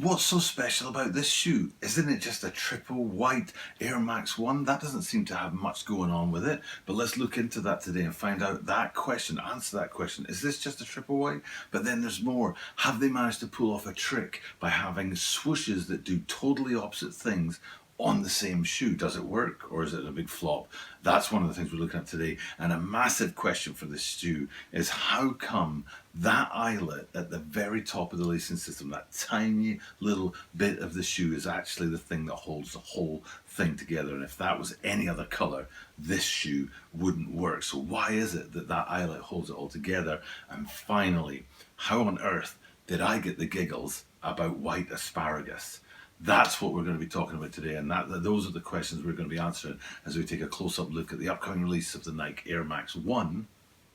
What's so special about this shoe? Isn't it just a triple white Air Max 1? That doesn't seem to have much going on with it, but let's look into that today and find out that question, answer that question. Is this just a triple white? But then there's more. Have they managed to pull off a trick by having swooshes that do totally opposite things on the same shoe? Does it work, or is it a big flop? That's one of the things we're looking at today. And a massive question for this shoe is, how come that eyelet at the very top of the lacing system, that tiny little bit of the shoe, is actually the thing that holds the whole thing together? And if that was any other color, this shoe wouldn't work. So why is it that that eyelet holds it all together? And finally, how on earth did I get the giggles about white asparagus? That's what we're going to be talking about today, and those are the questions we're going to be answering as we take a close-up look at the upcoming release of the Nike Air Max 1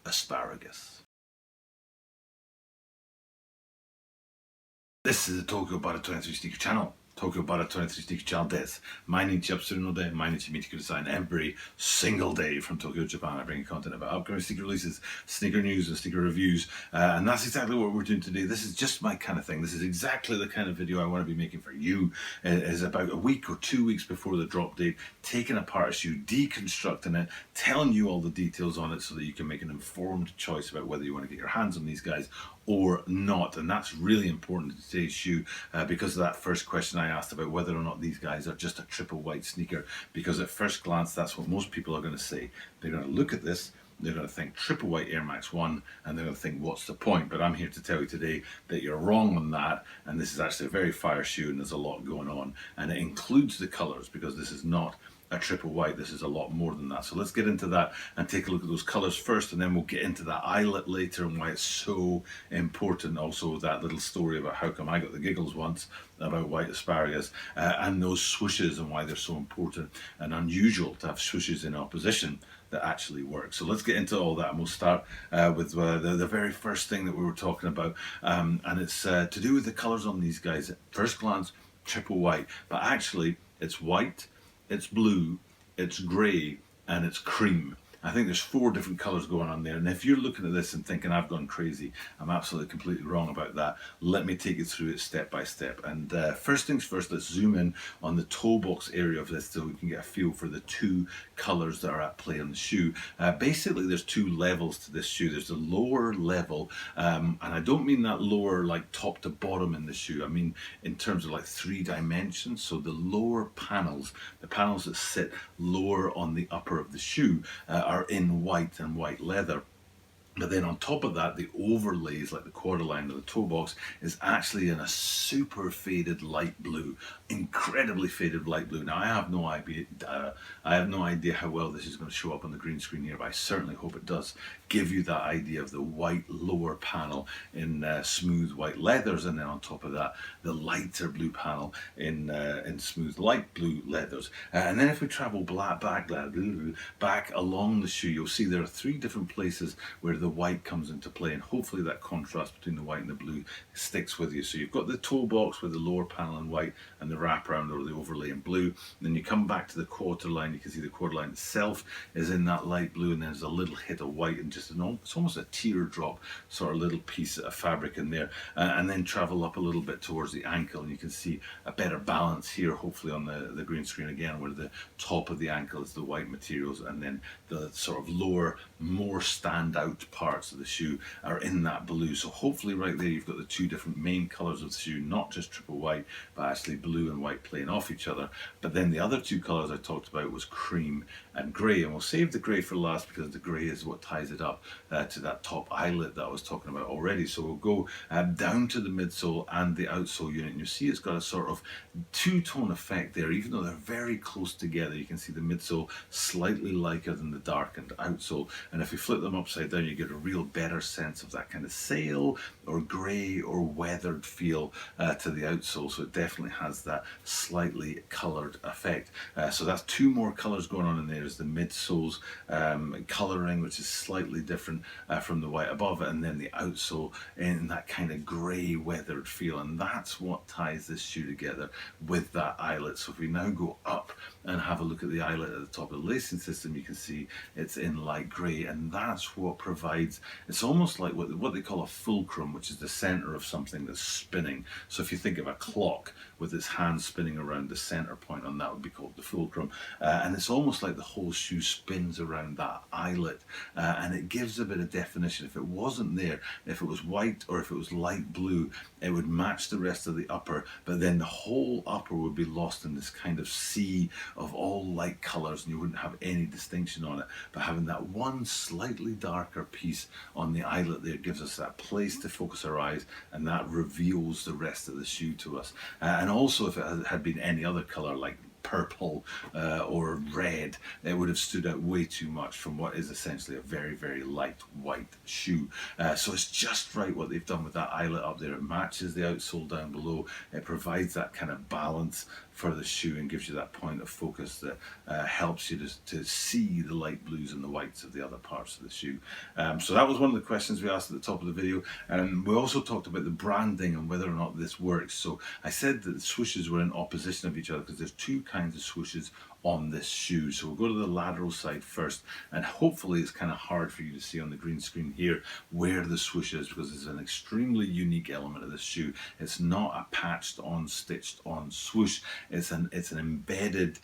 Asparagus. This is the Tokyo Bara 23 Sneaker Channel. Tokyo Bara 23 Sneaker Channel です。毎日アップするので、毎日見てください。And every single day from Tokyo, Japan, I bring you content about upcoming sneaker releases, sneaker news, and sneaker reviews. And that's exactly what we're doing today. This is just my kind of thing. This is exactly the kind of video I want to be making for you. It is about a week or 2 weeks before the drop date, taking apart a shoe, deconstructing it, telling you all the details on it so that you can make an informed choice about whether you want to get your hands on these guys or not. And that's really important to today's shoe because of that first question I asked about whether or not these guys are just a triple white sneaker. Because at first glance, that's what most people are going to say. They're going to look at this, they're going to think triple white Air Max 1, and they're going to think, what's the point? But I'm here to tell you today that you're wrong on that, and this is actually a very fire shoe, and there's a lot going on. And it includes the colors, because this is not a triple white, this is a lot more than that. So let's get into that and take a look at those colors first, and then we'll get into that eyelet later and why it's so important. Also that little story about how come I got the giggles once about white asparagus, and those swooshes and why they're so important and unusual to have swooshes in opposition that actually work. So let's get into all that, and we'll start with the very first thing that we were talking about, and it's to do with the colors on these guys. At first glance, triple white, but actually it's white, it's blue, it's grey, and it's cream. I think there's 4 different colours going on there, and if you're looking at this and thinking I've gone crazy, I'm absolutely completely wrong about that. Let me take you through it step by step. And first things first, let's zoom in on the toe box area of this so we can get a feel for the 2 colours that are at play on the shoe. Basically, there's 2 levels to this shoe. There's the lower level, and I don't mean that lower like top to bottom in the shoe. I mean in terms of like 3 dimensions. So the lower panels, the panels that sit lower on the upper of the shoe, are in white and white leather. But then on top of that, the overlays, like the quarter line of the toe box, is actually in a super faded light blue, incredibly faded light blue. Now I have no idea how well this is going to show up on the green screen here, but I certainly hope it does give you that idea of the white lower panel in smooth white leathers, and then on top of that, the lighter blue panel in smooth light blue leathers. And then if we travel back along the shoe, you'll see there are 3 different places where the white comes into play, and hopefully that contrast between the white and the blue sticks with you. So you've got the toe box with the lower panel in white and the wraparound or the overlay in blue. And then you come back to the quarter line, you can see the quarter line itself is in that light blue, and there's a little hit of white and just it's almost a teardrop sort of little piece of fabric in there. And then travel up a little bit towards the ankle, and you can see a better balance here, hopefully on the green screen again, where the top of the ankle is the white materials, and then the sort of lower, more standout parts of the shoe are in that blue. So hopefully right there you've got the 2 different main colours of the shoe, not just triple white, but actually blue and white playing off each other. But then the other 2 colours I talked about was cream and grey, and we'll save the grey for last because the grey is what ties it up to that top eyelet that I was talking about already. So we'll go down to the midsole and the outsole unit, and you see it's got a sort of 2-tone effect there, even though they're very close together. You can see the midsole slightly lighter than the darkened outsole, and if you flip them upside down, you get a real better sense of that kind of sail or grey or weathered feel to the outsole. So it definitely has that slightly coloured effect. So that's 2 more colours going on in there. Is the midsole's colouring, which is slightly different from the white above it, and then the outsole in that kind of grey weathered feel, and that's what ties this shoe together with that eyelet. So if we now go up and have a look at the eyelet at the top of the lacing system, you can see it's in light grey, and that's what provides sides. It's almost like what they call a fulcrum, which is the center of something that's spinning. So if you think of a clock with its hand spinning around, the center point on that would be called the fulcrum. And it's almost like the whole shoe spins around that eyelet, and it gives a bit of definition. If it wasn't there, if it was white or if it was light blue, it would match the rest of the upper, but then the whole upper would be lost in this kind of sea of all light colors, and you wouldn't have any distinction on it. But having that one slightly darker piece on the eyelet there gives us that place to focus our eyes, and that reveals the rest of the shoe to us. And also, if it had been any other color, like purple or red, it would have stood out way too much from what is essentially a very, very light white shoe. So it's just right what they've done with that eyelet up there. It matches the outsole down below. It provides that kind of balance for the shoe and gives you that point of focus that helps you to see the light blues and the whites of the other parts of the shoe. So that was one of the questions we asked at the top of the video. And we also talked about the branding and whether or not this works. So I said that the swooshes were in opposition of each other because there's two kinds of swooshes on this shoe. So we'll go to the lateral side first, and hopefully it's kind of hard for you to see on the green screen here where the swoosh is, because it's an extremely unique element of this shoe. It's not a patched on, stitched on swoosh. It's an embedded,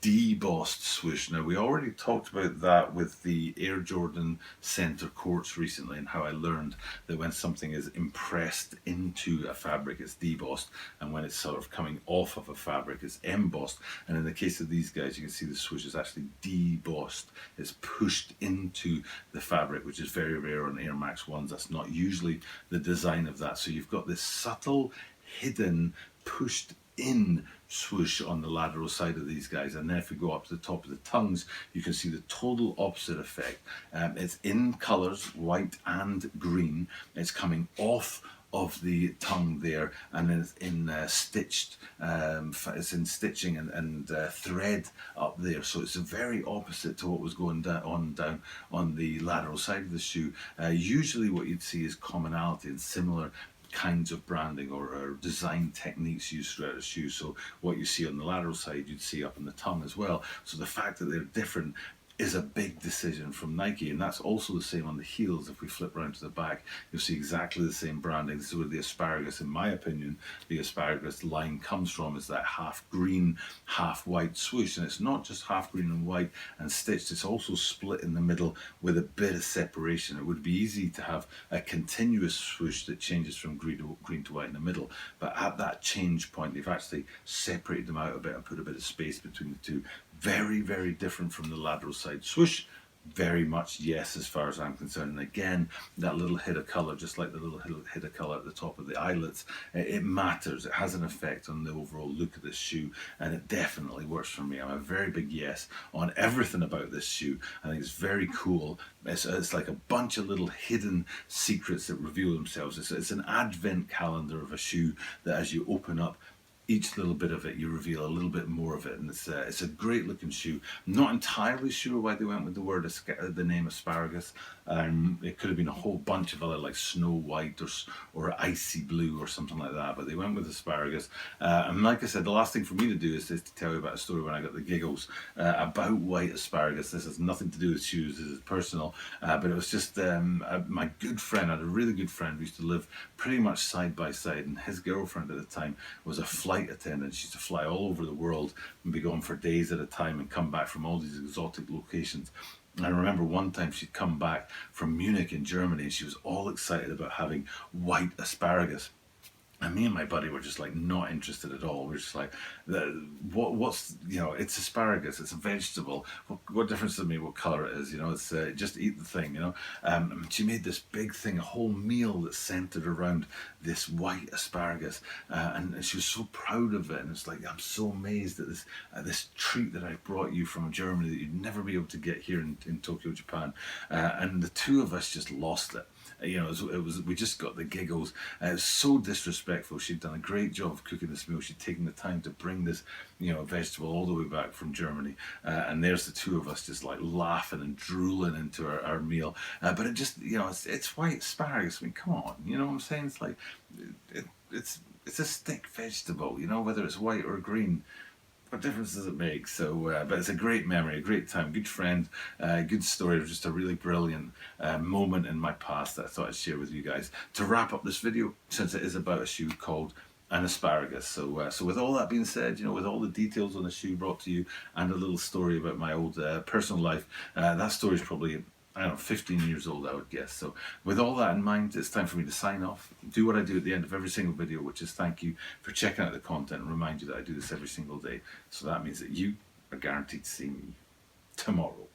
debossed swoosh. Now, we already talked about that with the Air Jordan Center Courts recently, and how I learned that when something is impressed into a fabric, it's debossed, and when it's sort of coming off of a fabric, it's embossed. And in the case of these guys, you can see the swoosh is actually debossed. It's pushed into the fabric, which is very rare on Air Max 1s. That's not usually the design of that. So you've got this subtle, hidden, pushed in swoosh on the lateral side of these guys. And then if we go up to the top of the tongues, you can see the total opposite effect. It's in colors, white and green. It's coming off of the tongue there, and then it's in stitched, it's in stitching and thread up there. So it's a very opposite to what was going down on the lateral side of the shoe. Usually what you'd see is commonality and similar kinds of branding or design techniques used throughout a shoe. So what you see on the lateral side, you'd see up on the tongue as well. So the fact that they're different is a big decision from Nike, and that's also the same on the heels. If we flip around to the back, you'll see exactly the same branding. This is where the Asparagus, in my opinion, the Asparagus line comes from, is that half green, half white swoosh. And it's not just half green and white and stitched, it's also split in the middle with a bit of separation. It would be easy to have a continuous swoosh that changes from green to white in the middle, but at that change point, they've actually separated them out a bit and put a bit of space between the two. Very, very different from the lateral side swoosh. Very much yes, as far as I'm concerned. And again, that little hit of color, just like the little hit of color at the top of the eyelets, it matters. It has an effect on the overall look of this shoe, and it definitely works for me. I'm a very big yes on everything about this shoe. I think it's very cool. It's like a bunch of little hidden secrets that reveal themselves. It's an advent calendar of a shoe that as you open up each little bit of it, you reveal a little bit more of it, and it's a great looking shoe. I'm not entirely sure why they went with the name Asparagus. It could have been a whole bunch of other, like Snow White or Icy Blue or something like that, but they went with Asparagus. And like I said, the last thing for me to do is to tell you about a story when I got the giggles about white asparagus. This has nothing to do with shoes, this is personal, but it was just my good friend, I had a really good friend, we used to live pretty much side by side, and his girlfriend at the time was a flight attendant. She used to fly all over the world and be gone for days at a time and come back from all these exotic locations. And I remember one time she'd come back from Munich in Germany, and she was all excited about having white asparagus. And me and my buddy were just like not interested at all. We were just like, what's, it's asparagus, it's a vegetable. What difference does it make what color it is? It's just eat the thing, She made this big thing, a whole meal that's centered around this white asparagus. And she was so proud of it. And it's like, I'm so amazed at this treat that I brought you from Germany that you'd never be able to get here in Tokyo, Japan. And the two of us just lost it. We just got the giggles. It was so disrespectful. She'd done a great job of cooking this meal. She'd taken the time to bring this, vegetable all the way back from Germany. And there's the two of us just like laughing and drooling into our meal. But it just, it's white asparagus. I mean, come on, you know what I'm saying? It's like, it's a stick vegetable, whether it's white or green. what difference does it make? So, but it's a great memory, a great time, good friend, good story, just a really brilliant moment in my past that I thought I'd share with you guys. To wrap up this video, since it is about a shoe called an asparagus. So with all that being said, with all the details on the shoe brought to you and a little story about my old personal life, that story is probably, I don't know, 15 years old, I would guess. So with all that in mind, it's time for me to sign off, do what I do at the end of every single video, which is thank you for checking out the content and remind you that I do this every single day. So that means that you are guaranteed to see me tomorrow.